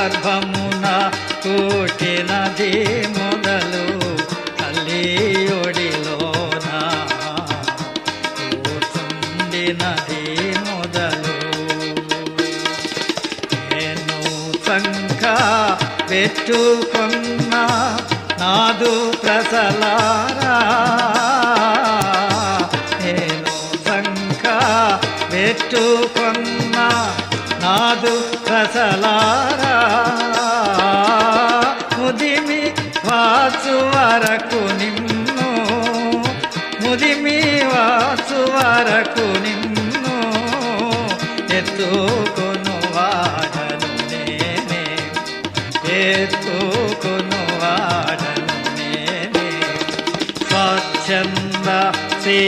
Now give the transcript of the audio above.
గర్భమున పుట్టినది మొదలు తల్లియొడిలోన కూర్చుండినది మొదలు నేను సంక పెట్టుకున్న నాదు ప్రసలారా నేను సంక పెట్టుకున్న నాదు ప్రసలారా ముదిమి వాసు వరకు నిన్ను ముదిమి వాసు వరకు నిన్ను ఎత్తుకొను వాడను నేనే ఎత్తుకొను వాడను నేనే స్వచ్ఛంద శ్రీ